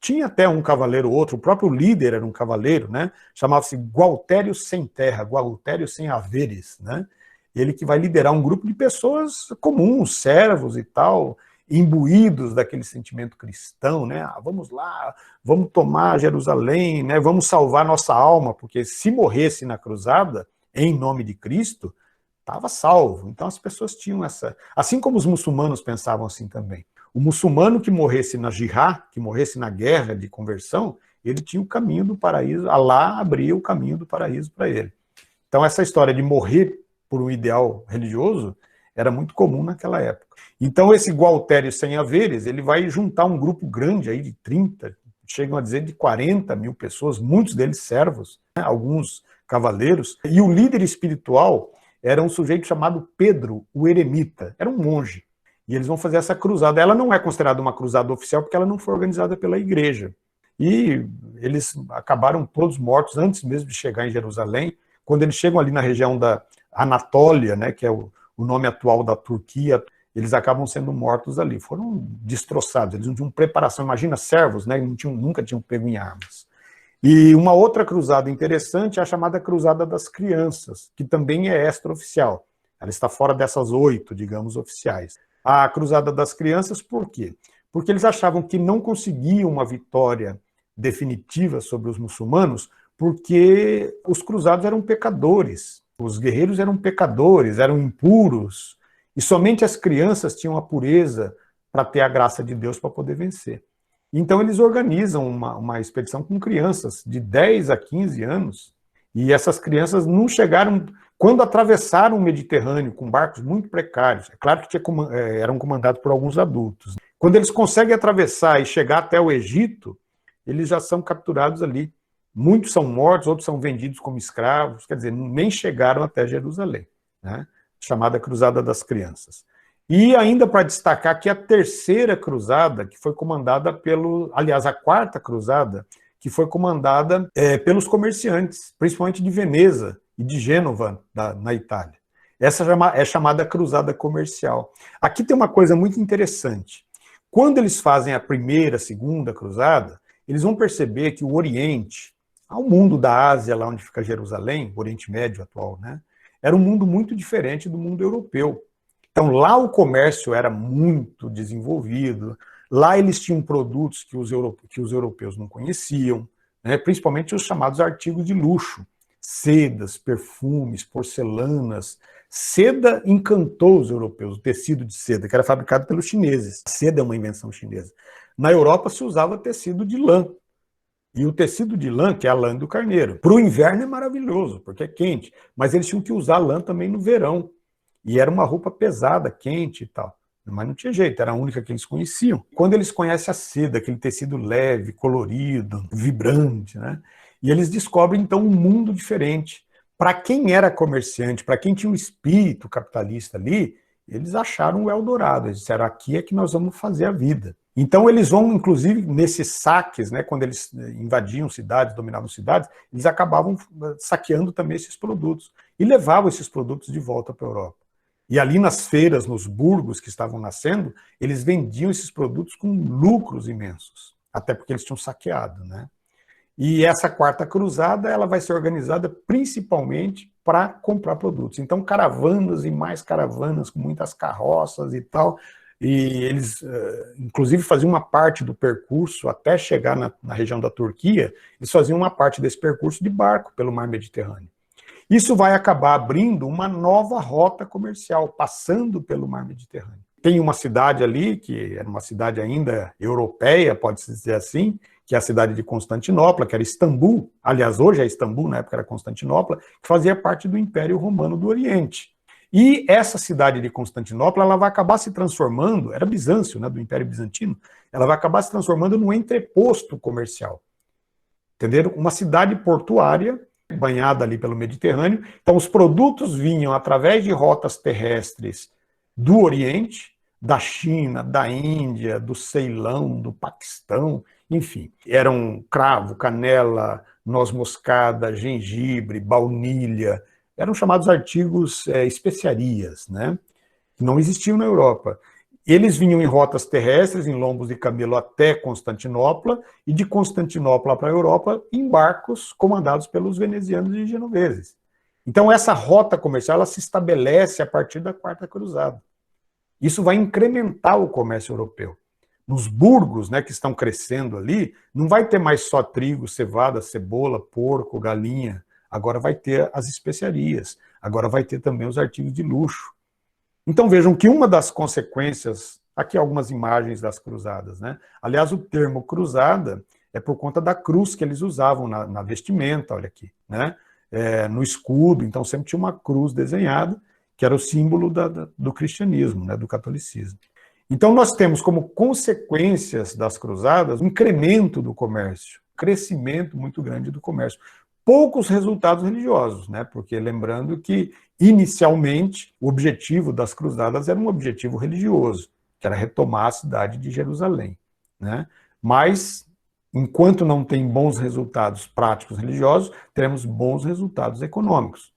Tinha até um cavaleiro ou outro, o próprio líder era um cavaleiro, né? Chamava-se Gualtério Sem Terra, Gualtério Sem Haveres, né? Ele que vai liderar um grupo de pessoas comuns, servos e tal, imbuídos daquele sentimento cristão, né? Vamos lá, vamos tomar Jerusalém, né? Vamos salvar nossa alma, porque se morresse na cruzada, em nome de Cristo, estava salvo. Então as pessoas tinham essa... Assim como os muçulmanos pensavam assim também. O muçulmano que morresse na jihad, que morresse na guerra de conversão, ele tinha o caminho do paraíso, Alá abria o caminho do paraíso para ele. Então essa história de morrer por um ideal religioso era muito comum naquela época. Então esse Gualtério Sem Haveres, ele vai juntar um grupo grande aí de 30, chegam a dizer de 40 mil pessoas, muitos deles servos, né, alguns cavaleiros, e o líder espiritual era um sujeito chamado Pedro, o Eremita, era um monge. E eles vão fazer essa cruzada. Ela não é considerada uma cruzada oficial porque ela não foi organizada pela igreja. E eles acabaram todos mortos antes mesmo de chegar em Jerusalém. Quando eles chegam ali na região da Anatólia, né, que é o nome atual da Turquia, eles acabam sendo mortos ali. Foram destroçados, eles não tinham preparação. Imagina, servos, né, nunca tinham pego em armas. E uma outra cruzada interessante é a chamada Cruzada das Crianças, que também é extraoficial. Ela está fora dessas 8, digamos, oficiais. A Cruzada das Crianças, por quê? Porque eles achavam que não conseguiam uma vitória definitiva sobre os muçulmanos, porque os cruzados eram pecadores, os guerreiros eram pecadores, eram impuros, e somente as crianças tinham a pureza para ter a graça de Deus para poder vencer. Então eles organizam uma expedição com crianças de 10 a 15 anos, e essas crianças não chegaram... Quando atravessaram o Mediterrâneo com barcos muito precários, é claro que eram comandados por alguns adultos. Quando eles conseguem atravessar e chegar até o Egito, eles já são capturados ali. Muitos são mortos, outros são vendidos como escravos, quer dizer, nem chegaram até Jerusalém, né? Chamada Cruzada das Crianças. E ainda para destacar que a terceira cruzada, que foi comandada aliás, a quarta cruzada, que foi comandada pelos comerciantes, principalmente de Veneza e de Gênova, na Itália. Essa é chamada Cruzada Comercial. Aqui tem uma coisa muito interessante. Quando eles fazem a primeira, segunda cruzada, eles vão perceber que o Oriente, ao mundo da Ásia, lá onde fica Jerusalém, o Oriente Médio atual, né, era um mundo muito diferente do mundo europeu. Então lá o comércio era muito desenvolvido, lá eles tinham produtos que os europeus não conheciam, né, principalmente os chamados artigos de luxo, sedas, perfumes, porcelanas. Seda encantou os europeus, o tecido de seda, que era fabricado pelos chineses. A seda é uma invenção chinesa. Na Europa se usava tecido de lã. E o tecido de lã, que é a lã do carneiro, para o inverno é maravilhoso, porque é quente, mas eles tinham que usar lã também no verão. E era uma roupa pesada, quente e tal. Mas não tinha jeito, era a única que eles conheciam. Quando eles conhecem a seda, aquele tecido leve, colorido, vibrante, né? E eles descobrem, então, um mundo diferente. Para quem era comerciante, para quem tinha um espírito capitalista ali, eles acharam o Eldorado. Eles disseram, aqui é que nós vamos fazer a vida. Então eles vão, inclusive, nesses saques, né, quando eles invadiam cidades, dominavam cidades, eles acabavam saqueando também esses produtos. E levavam esses produtos de volta para a Europa. E ali nas feiras, nos burgos que estavam nascendo, eles vendiam esses produtos com lucros imensos. Até porque eles tinham saqueado, né? E essa quarta cruzada, ela vai ser organizada principalmente para comprar produtos. Então, caravanas e mais caravanas, com muitas carroças e tal. E eles, inclusive, faziam uma parte do percurso até chegar na região da Turquia, eles faziam uma parte desse percurso de barco pelo mar Mediterrâneo. Isso vai acabar abrindo uma nova rota comercial, passando pelo mar Mediterrâneo. Tem uma cidade ali, que era uma cidade ainda europeia, pode-se dizer assim, que é a cidade de Constantinopla, que era Istambul, aliás, hoje é Istambul, na época era Constantinopla, que fazia parte do Império Romano do Oriente. E essa cidade de Constantinopla, ela vai acabar se transformando, era Bizâncio, né, do Império Bizantino, ela vai acabar se transformando num entreposto comercial. Entenderam? Uma cidade portuária, banhada ali pelo Mediterrâneo. Então, os produtos vinham através de rotas terrestres do Oriente, da China, da Índia, do Ceilão, do Paquistão, enfim. Eram cravo, canela, noz moscada, gengibre, baunilha. Eram chamados artigos especiarias, né? Que não existiam na Europa. Eles vinham em rotas terrestres, em lombos de camelo até Constantinopla, e de Constantinopla para a Europa em barcos comandados pelos venezianos e genoveses. Então, essa rota comercial ela se estabelece a partir da Quarta Cruzada. Isso vai incrementar o comércio europeu. Nos burgos, né, que estão crescendo ali, não vai ter mais só trigo, cevada, cebola, porco, galinha. Agora vai ter as especiarias. Agora vai ter também os artigos de luxo. Então vejam que uma das consequências, aqui algumas imagens das cruzadas, né? Aliás, o termo cruzada é por conta da cruz que eles usavam na vestimenta, olha aqui, né? No escudo, então sempre tinha uma cruz desenhada, que era o símbolo do cristianismo, né? Do catolicismo. Então nós temos como consequências das cruzadas um incremento do comércio, um crescimento muito grande do comércio. Poucos resultados religiosos, né? Porque lembrando que, inicialmente, o objetivo das cruzadas era um objetivo religioso, que era retomar a cidade de Jerusalém, né? Mas, enquanto não tem bons resultados práticos religiosos, teremos bons resultados econômicos.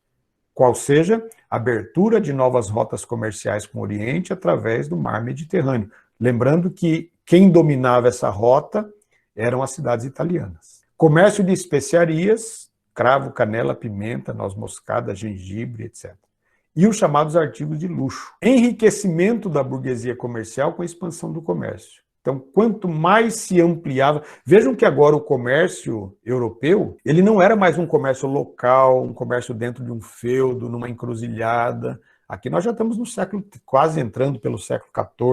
Qual seja a abertura de novas rotas comerciais com o Oriente através do mar Mediterrâneo. Lembrando que quem dominava essa rota eram as cidades italianas. Comércio de especiarias, cravo, canela, pimenta, noz moscada, gengibre, etc. E os chamados artigos de luxo. Enriquecimento da burguesia comercial com a expansão do comércio. Então, quanto mais se ampliava... Vejam que agora o comércio europeu, ele não era mais um comércio local, um comércio dentro de um feudo, numa encruzilhada. Aqui nós já estamos no século, quase entrando pelo século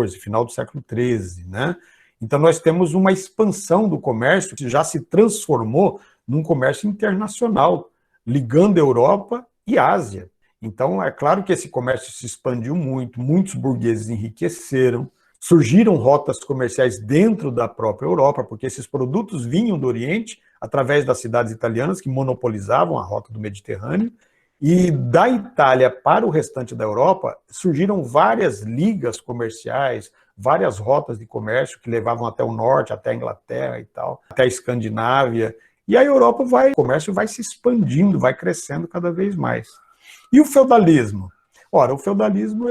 XIV, final do século XIII, né? Então nós temos uma expansão do comércio que já se transformou num comércio internacional, ligando a Europa e a Ásia. Então é claro que esse comércio se expandiu muito, muitos burgueses enriqueceram, surgiram rotas comerciais dentro da própria Europa, porque esses produtos vinham do Oriente através das cidades italianas que monopolizavam a rota do Mediterrâneo, e da Itália para o restante da Europa surgiram várias ligas comerciais, várias rotas de comércio que levavam até o norte, até a Inglaterra e tal, até a Escandinávia. E a Europa o comércio vai se expandindo, vai crescendo cada vez mais. E o feudalismo? Ora, o feudalismo,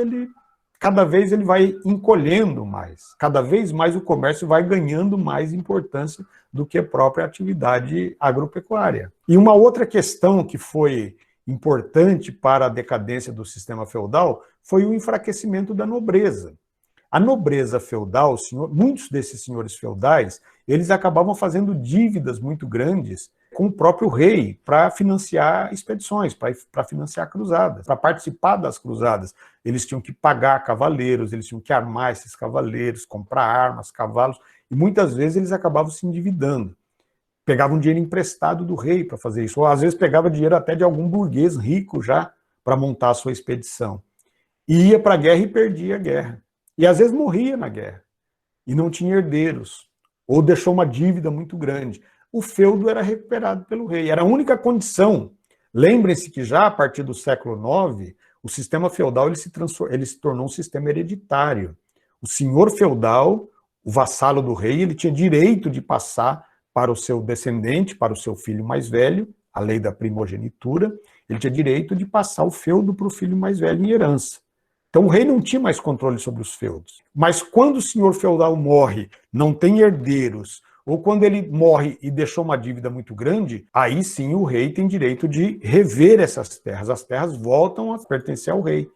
cada vez ele vai encolhendo mais. Cada vez mais o comércio vai ganhando mais importância do que a própria atividade agropecuária. E uma outra questão que foi importante para a decadência do sistema feudal foi o enfraquecimento da nobreza. A nobreza feudal, muitos desses senhores feudais, eles acabavam fazendo dívidas muito grandes com o próprio rei para financiar expedições, para financiar cruzadas, para participar das cruzadas. Eles tinham que pagar cavaleiros, eles tinham que armar esses cavaleiros, comprar armas, cavalos, e muitas vezes eles acabavam se endividando. Pegavam dinheiro emprestado do rei para fazer isso, ou às vezes pegava dinheiro até de algum burguês rico já para montar a sua expedição. E ia para a guerra e perdia a guerra. E às vezes morria na guerra, e não tinha herdeiros, ou deixou uma dívida muito grande. O feudo era recuperado pelo rei, era a única condição. Lembrem-se que já a partir do século IX, o sistema feudal ele se tornou um sistema hereditário. O senhor feudal, o vassalo do rei, ele tinha direito de passar para o seu descendente, para o seu filho mais velho, a lei da primogenitura, ele tinha direito de passar o feudo para o filho mais velho em herança. Então o rei não tinha mais controle sobre os feudos. Mas quando o senhor feudal morre, não tem herdeiros, ou quando ele morre e deixou uma dívida muito grande, aí sim o rei tem direito de rever essas terras. As terras voltam a pertencer ao rei.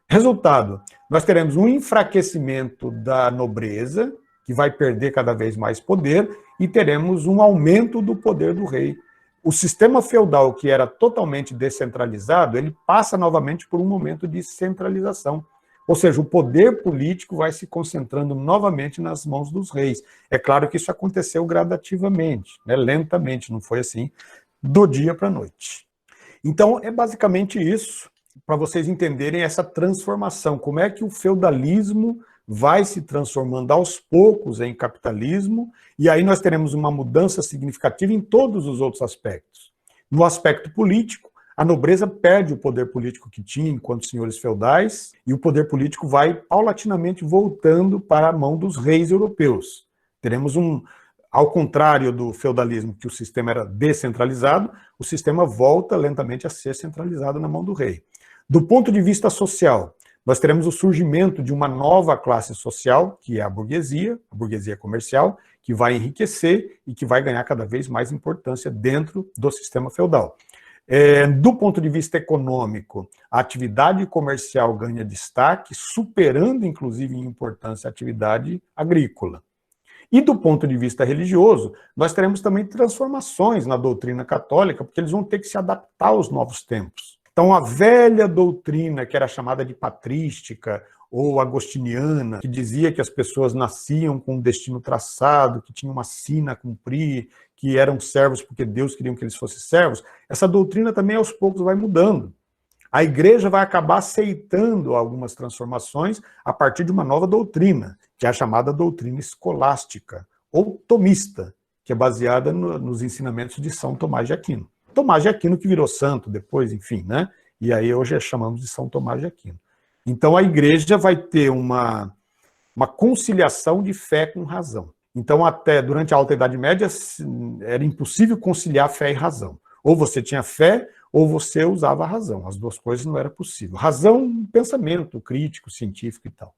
Resultado, nós teremos um enfraquecimento da nobreza, que vai perder cada vez mais poder, e teremos um aumento do poder do rei. O sistema feudal, que era totalmente descentralizado, ele passa novamente por um momento de centralização. Ou seja, o poder político vai se concentrando novamente nas mãos dos reis. É claro que isso aconteceu gradativamente, né, lentamente, não foi assim do dia para a noite. Então, é basicamente isso, para vocês entenderem essa transformação, como é que o feudalismo vai se transformando aos poucos em capitalismo, e aí nós teremos uma mudança significativa em todos os outros aspectos. No aspecto político, a nobreza perde o poder político que tinha enquanto senhores feudais, e o poder político vai paulatinamente voltando para a mão dos reis europeus. Teremos ao contrário do feudalismo, que o sistema era descentralizado, o sistema volta lentamente a ser centralizado na mão do rei. Do ponto de vista social, nós teremos o surgimento de uma nova classe social, que é a burguesia comercial, que vai enriquecer e que vai ganhar cada vez mais importância dentro do sistema feudal. Do ponto de vista econômico, a atividade comercial ganha destaque, superando inclusive em importância a atividade agrícola. E do ponto de vista religioso, nós teremos também transformações na doutrina católica, porque eles vão ter que se adaptar aos novos tempos. Então, a velha doutrina, que era chamada de patrística ou agostiniana, que dizia que as pessoas nasciam com um destino traçado, que tinham uma sina a cumprir, que eram servos porque Deus queria que eles fossem servos, essa doutrina também aos poucos vai mudando. A igreja vai acabar aceitando algumas transformações a partir de uma nova doutrina, que é a chamada doutrina escolástica, ou tomista, que é baseada nos ensinamentos de São Tomás de Aquino. Tomás de Aquino que virou santo depois, enfim, né? E aí hoje chamamos de São Tomás de Aquino. Então a igreja vai ter uma conciliação de fé com razão. Então até durante a Alta Idade Média era impossível conciliar fé e razão. Ou você tinha fé, ou você usava a razão. As duas coisas não era possível. Razão, pensamento crítico, científico e tal.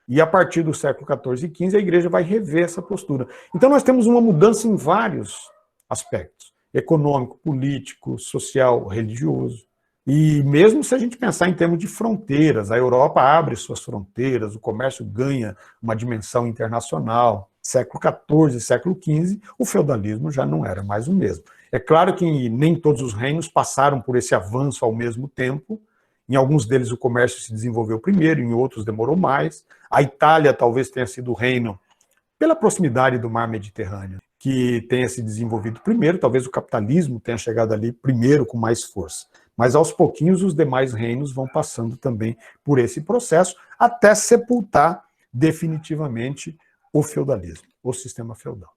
E a partir do século XIV e XV, a igreja vai rever essa postura. Então nós temos uma mudança em vários aspectos. Econômico, político, social, religioso. E mesmo se a gente pensar em termos de fronteiras, a Europa abre suas fronteiras, o comércio ganha uma dimensão internacional. Século XIV, século XV, o feudalismo já não era mais o mesmo. É claro que nem todos os reinos passaram por esse avanço ao mesmo tempo. Em alguns deles o comércio se desenvolveu primeiro, em outros demorou mais. A Itália talvez tenha sido o reino, pela proximidade do mar Mediterrâneo, que tenha se desenvolvido primeiro. Talvez o capitalismo tenha chegado ali primeiro com mais força. Mas aos pouquinhos os demais reinos vão passando também por esse processo, até sepultar definitivamente o feudalismo, o sistema feudal.